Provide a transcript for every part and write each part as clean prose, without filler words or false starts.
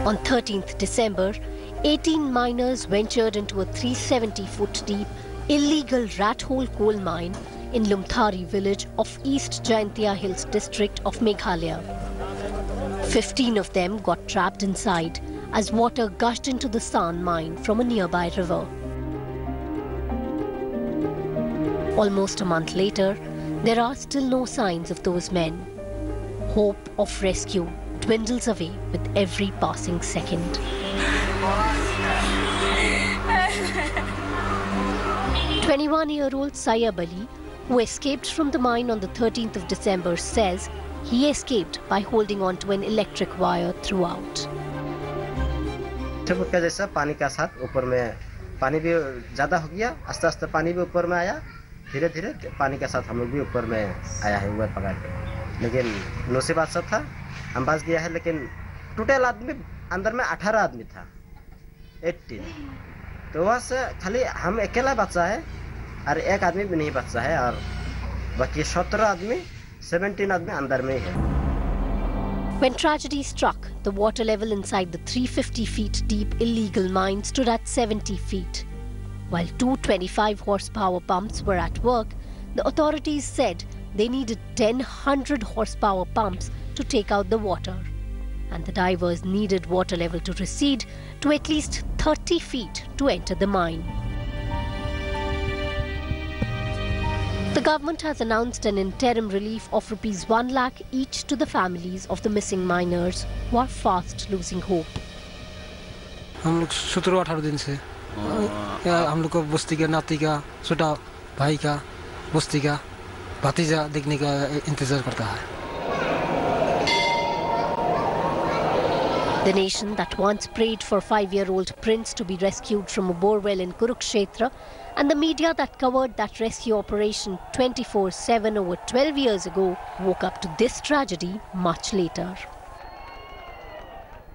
On 13th December, 18 miners ventured into a 370-foot deep illegal rat hole coal mine in Lumthari village of East Jaintia Hills district of Meghalaya. 15 of them got trapped inside as water gushed into the sand mine from a nearby river. Almost a month later, there are still no signs of those men. Hope of rescue dwindles away with every passing second. 21-year-old Sayyab Ali, who escaped from the mine on the 13th of December, says he escaped by holding on to an electric wire throughout. का जैसा पानी का साथ ऊपर में पानी भी ज़्यादा हो गया, आस्ते-आस्ते पानी भी ऊपर में आया, धीरे-धीरे पानी का साथ हम लोग भी ऊपर में आया है ऊपर पकड़ के। लेकिन नसीबात सब था, हम बच गया है, लेकिन टोटल आदमी अंदर में 18 आदमी था, 18। तो वहाँ से खाली हम अकेला बचा है और एक आदमी भी नहीं बचा है और बाकी 17 आदमी 17 आदमी अंदर में है। When tragedy struck, the water level inside the 350 feet deep illegal mine stood at 70 feet. While two 25 horsepower pumps were at work, the authorities said they needed 100 horsepower pumps to take out the water. And the divers needed water level to recede to at least 30 feet to enter the mine. The government has announced an interim relief of ₹1 lakh each to the families of the missing miners who are fast losing hope. हम लोग 17-18 दिन से हम लोग को बस्ती का नाती का छोटा भाई का बस्ती का भतीजा देखने का इंतजार करता है। The nation that once prayed for 5-year-old Prince to be rescued from a borewell in Kurukshetra, and the media that covered that rescue operation 24/7 over 12 years ago, woke up to this tragedy much later.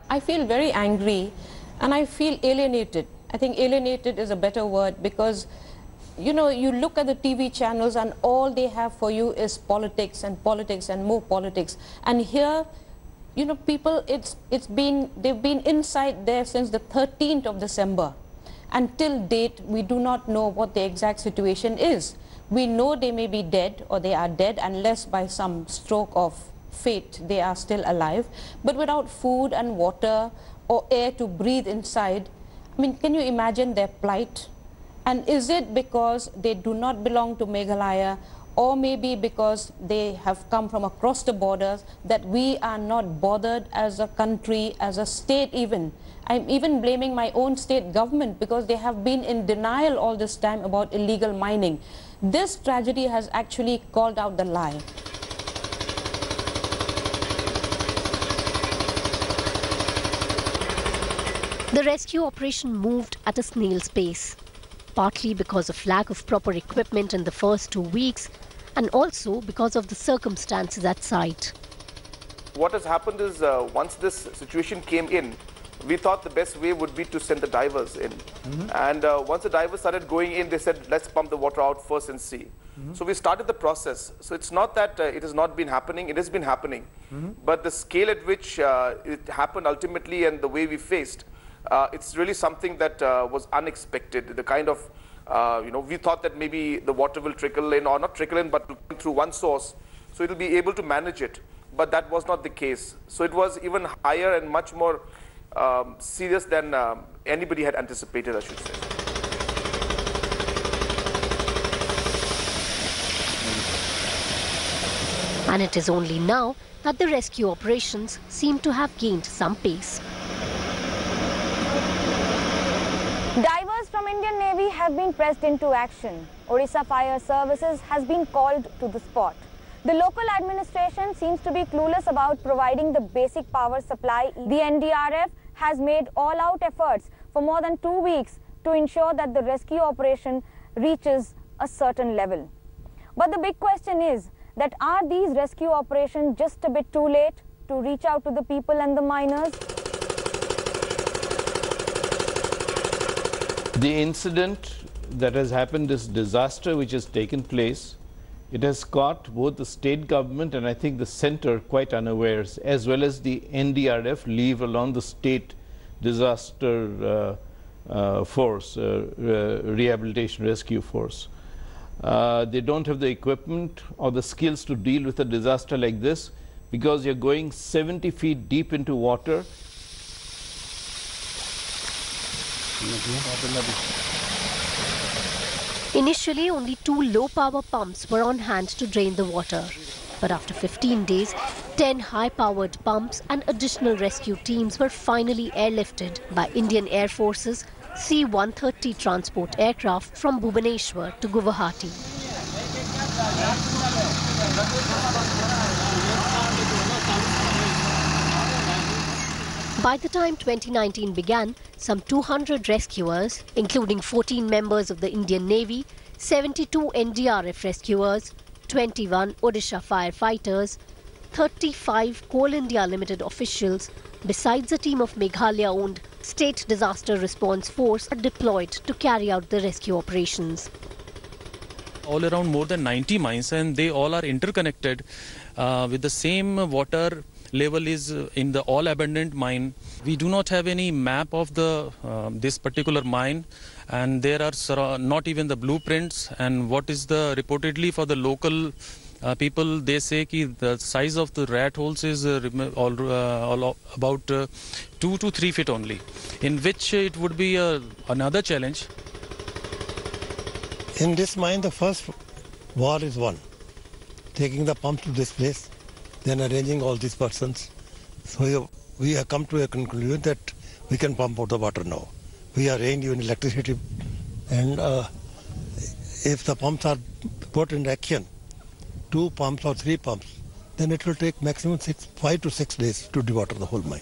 I feel very angry and I feel alienated. I think alienated is a better word because, you know, you look at the TV channels and all they have for you is politics and politics and more politics. And here, you know, people, they've been inside there since the 13th of December. Until date, we do not know what the exact situation is. We know they may be dead or they are dead unless by some stroke of fate they are still alive. But without food and water or air to breathe inside, I mean, can you imagine their plight? And is it because they do not belong to Meghalaya, or maybe because they have come from across the borders, that we are not bothered as a country, as a state even? I'm even blaming my own state government because they have been in denial all this time about illegal mining. This tragedy has actually called out the lie. The rescue operation moved at a snail's pace, partly because of lack of proper equipment in the first 2 weeks, and also because of the circumstances at site. What has happened is once this situation came in, we thought the best way would be to send the divers in. And once the divers started going in, they said, let's pump the water out first and see. So we started the process. So it's not that it has not been happening, it has been happening. But the scale at which it happened ultimately and the way we faced, it's really something that was unexpected. The kind of, you know, we thought that maybe the water will trickle in, or not trickle in, but through one source. So it'll be able to manage it. But that was not the case. So it was even higher and much more serious than anybody had anticipated, I should say. And it is only now that the rescue operations seem to have gained some pace. Divers from Indian Navy have been pressed into action. Odisha Fire Services has been called to the spot. The local administration seems to be clueless about providing the basic power supply. The NDRF has made all-out efforts for more than 2 weeks to ensure that the rescue operation reaches a certain level. But the big question is that are these rescue operations just a bit too late to reach out to the people and the miners? The incident that has happened, this disaster which has taken place, it has caught both the state government and I think the center quite unawares, as well as the NDRF, leave alone the state disaster force, rehabilitation rescue force. They don't have the equipment or the skills to deal with a disaster like this, because you're going 70 feet deep into water. Initially, only 2 low-power pumps were on hand to drain the water. But after 15 days, 10 high-powered pumps and additional rescue teams were finally airlifted by Indian Air Force's C-130 transport aircraft from Bhubaneswar to Guwahati. By the time 2019 began, some 200 rescuers, including 14 members of the Indian Navy, 72 NDRF rescuers, 21 Odisha firefighters, 35 Coal India Limited officials, besides a team of Meghalaya-owned State Disaster Response Force, are deployed to carry out the rescue operations. All around more than 90 mines, and they all are interconnected with the same water level is in the all abundant mine. We do not have any map of the this particular mine, and there are not even the blueprints. And what is the reportedly for the local people, they say that the size of the rat holes is about 2 to 3 feet only, in which it would be another challenge. In this mine, the first wall is one, taking the pump to this place, then arranging all these persons. So we have come to a conclusion that we can pump out the water now. We arrange even electricity, and if the pumps are put in action, 2 pumps or 3 pumps, then it will take maximum 5 to 6 days to dewater the whole mine.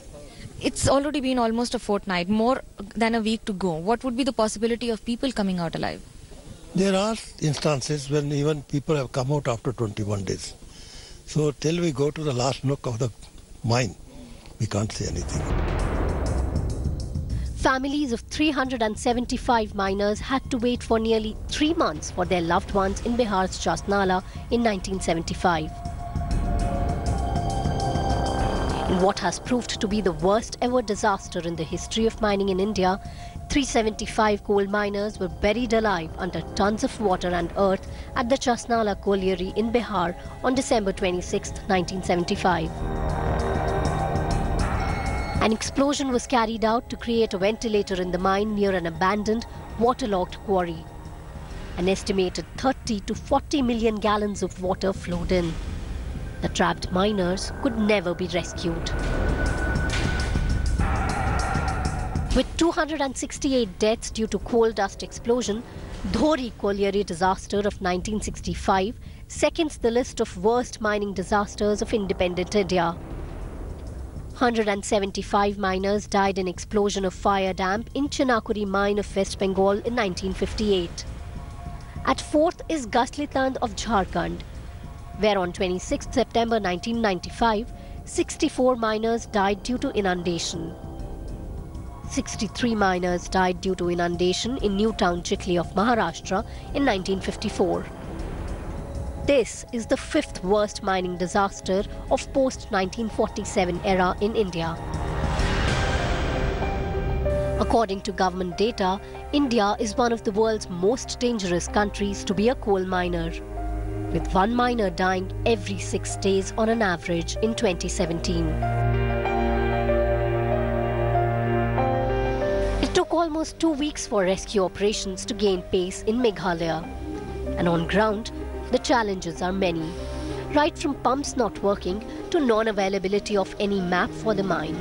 It's already been almost a fortnight, more than a week to go. What would be the possibility of people coming out alive? There are instances when even people have come out after 21 days. So till we go to the last nook of the mine, we can't say anything. Families of 375 miners had to wait for nearly 3 months for their loved ones in Bihar's Chasnala in 1975. In what has proved to be the worst ever disaster in the history of mining in India, 375 coal miners were buried alive under tons of water and earth at the Chasnala colliery in Bihar on December 26, 1975. An explosion was carried out to create a ventilator in the mine near an abandoned, waterlogged quarry. An estimated 30 to 40 million gallons of water flowed in. The trapped miners could never be rescued. With 268 deaths due to coal dust explosion, Dhori colliery disaster of 1965 seconds the list of worst mining disasters of independent India. 175 miners died in explosion of fire damp in Chinakuri mine of West Bengal in 1958. At fourth is Ghaslitan of Jharkhand, where on 26 September 1995, 64 miners died due to inundation. 63 miners died due to inundation in Newtown Chikli of Maharashtra in 1954. This is the 5th worst mining disaster of post-1947 era in India. According to government data, India is one of the world's most dangerous countries to be a coal miner, with 1 miner dying every 6 days on an average in 2017. It took almost 2 weeks for rescue operations to gain pace in Meghalaya. And on ground, the challenges are many, right from pumps not working to non-availability of any map for the mine.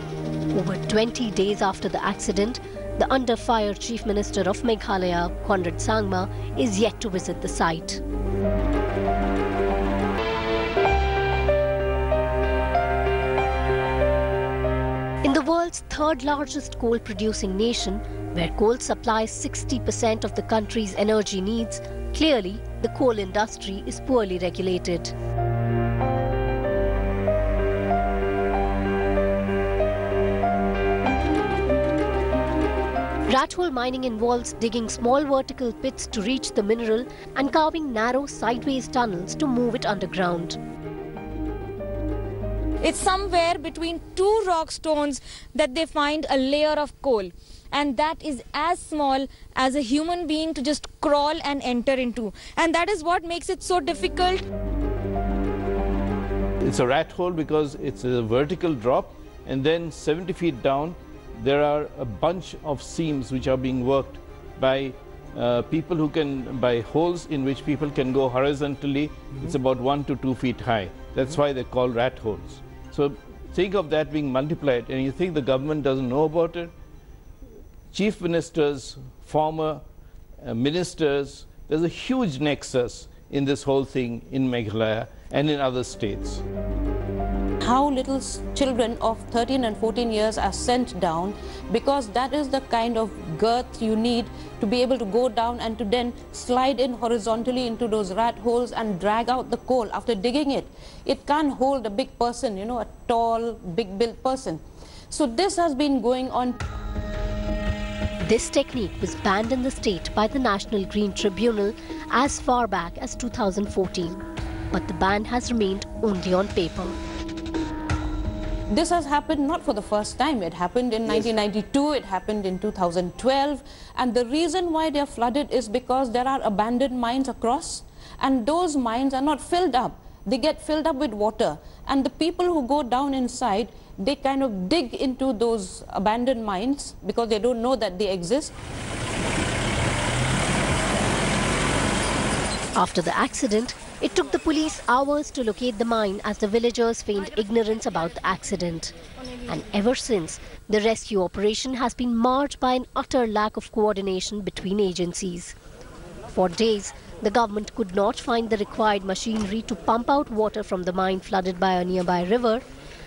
Over 20 days after the accident, the under-fire Chief Minister of Meghalaya, Conrad Sangma, is yet to visit the site. In the world's 3rd largest coal-producing nation, where coal supplies 60% of the country's energy needs, clearly the coal industry is poorly regulated. Rat hole mining involves digging small vertical pits to reach the mineral and carving narrow sideways tunnels to move it underground. It's somewhere between two rock stones that they find a layer of coal. And that is as small as a human being to just crawl and enter into. And that is what makes it so difficult. It's a rat hole because it's a vertical drop, and then 70 feet down there are a bunch of seams which are being worked by people who can, by holes in which people can go horizontally. It's about 1 to 2 feet high. That's why they're called rat holes. So think of that being multiplied, and you think the government doesn't know about it? Chief ministers, former ministers, there's a huge nexus in this whole thing in Meghalaya and in other states. How little children of 13 and 14 years are sent down, because that is the kind of girth you need to be able to go down and to then slide in horizontally into those rat holes and drag out the coal after digging it. It can't hold a big person, you know, a tall, big-built person. So this has been going on. This technique was banned in the state by the National Green Tribunal as far back as 2014. But the ban has remained only on paper. This has happened not for the first time. It happened in 1992, it happened in 2012. And the reason why they are flooded is because there are abandoned mines across, and those mines are not filled up. They get filled up with water. And the people who go down inside, they kind of dig into those abandoned mines because they don't know that they exist. After the accident, it took the police hours to locate the mine as the villagers feigned ignorance about the accident. And ever since, the rescue operation has been marred by an utter lack of coordination between agencies. For days, the government could not find the required machinery to pump out water from the mine flooded by a nearby river.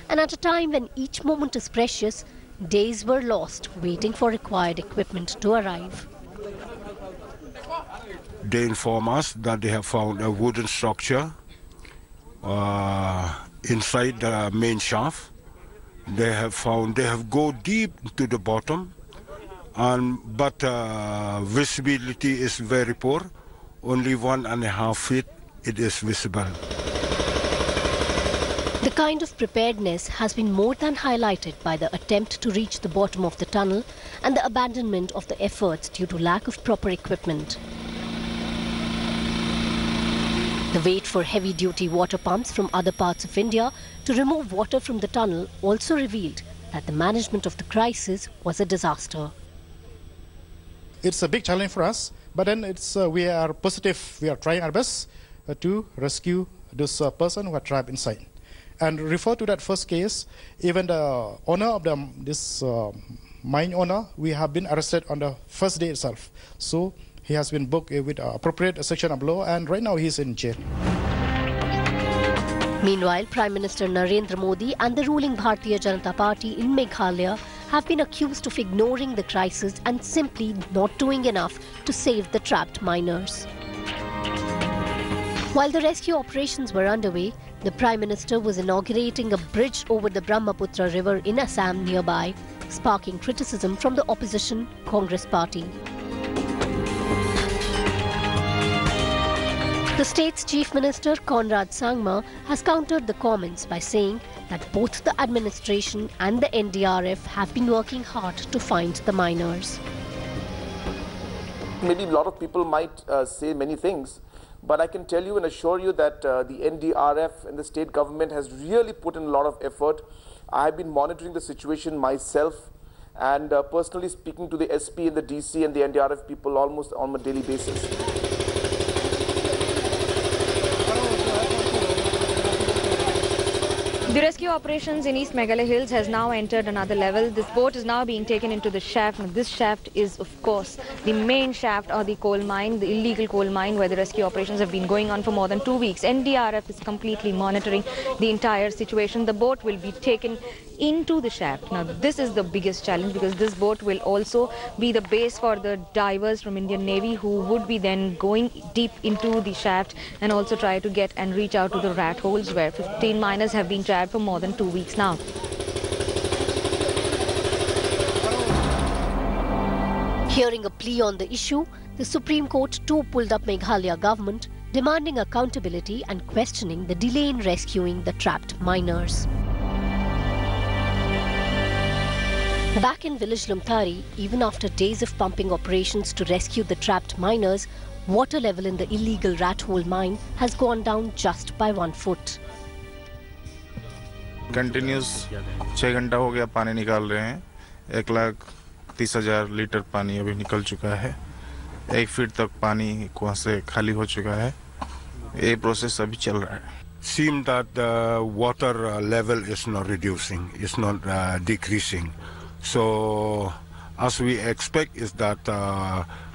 And at a time when each moment is precious, days were lost waiting for required equipment to arrive. They inform us that they have found a wooden structure inside the main shaft. They have go deep to the bottom, but visibility is very poor. Only 1.5 feet it is visible. The kind of preparedness has been more than highlighted by the attempt to reach the bottom of the tunnel and the abandonment of the efforts due to lack of proper equipment. The wait for heavy-duty water pumps from other parts of India to remove water from the tunnel also revealed that the management of the crisis was a disaster. It's a big challenge for us, but then we are positive. We are trying our best to rescue this person who are trapped inside. And refer to that first case, even the owner of this mine owner, we have been arrested on the first day itself. So he has been booked with appropriate section of law, and right now he is in jail. Meanwhile, Prime Minister Narendra Modi and the ruling Bharatiya Janata Party in Meghalaya have been accused of ignoring the crisis and simply not doing enough to save the trapped miners. While the rescue operations were underway, the Prime Minister was inaugurating a bridge over the Brahmaputra River in Assam nearby, sparking criticism from the opposition Congress party. The state's Chief Minister Conrad Sangma has countered the comments by saying that both the administration and the NDRF have been working hard to find the miners. Maybe a lot of people might say many things, but I can tell you and assure you that the NDRF and the state government has really put in a lot of effort. I have been monitoring the situation myself and personally speaking to the SP and the DC and the NDRF people almost on a daily basis. The rescue operations in East Meghalaya Hills has now entered another level. This boat is now being taken into the shaft. Now, this shaft is, of course, the main shaft or the coal mine, the illegal coal mine where the rescue operations have been going on for more than 2 weeks. NDRF is completely monitoring the entire situation. The boat will be taken into the shaft. Now, this is the biggest challenge because this boat will also be the base for the divers from Indian Navy who would be then going deep into the shaft and also try to get and reach out to the rat holes where 15 miners have been trapped for more than 2 weeks now. Hearing a plea on the issue, the Supreme Court too pulled up Meghalaya government, demanding accountability and questioning the delay in rescuing the trapped miners. Back in village Lumthari, even after days of pumping operations to rescue the trapped miners, water level in the illegal rat hole mine has gone down just by 1 foot. Continuous 6 घंटा हो गया पानी निकाल रहे हैं। 1,30,000 litre पानी अभी निकल चुका है। 1 फीट तक पानी कुआं से खाली हो चुका है। ये प्रोसेस अभी चल रहा है। Seems that the water level is not reducing, it's not decreasing. So as we expect is that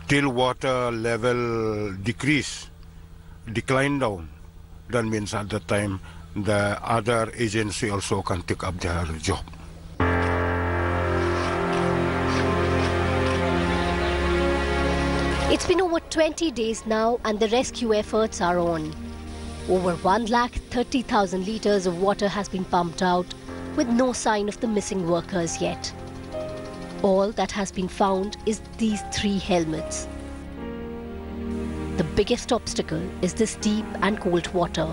till water level decline down, that means at the time the other agency also can take up their job. It's been over 20 days now and the rescue efforts are on. Over 1,30,000 litres of water has been pumped out with no sign of the missing workers yet. All that has been found is these 3 helmets. The biggest obstacle is this deep and cold water.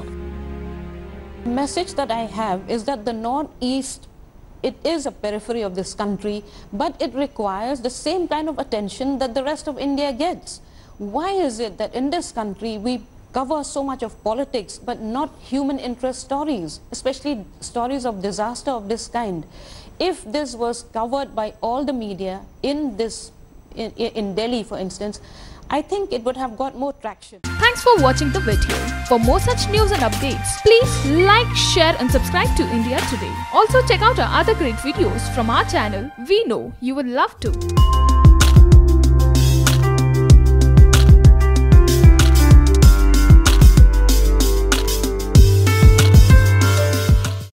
The message that I have is that the Northeast, it is a periphery of this country, but it requires the same kind of attention that the rest of India gets. Why is it that in this country we cover so much of politics but not human interest stories, especially stories of disaster of this kind? If this was covered by all the media in Delhi, for instance, I think it would have got more traction. Thanks for watching the video. For more such news and updates, please like, share and subscribe to India Today. Also check out our other great videos from our channel. We know you would love to.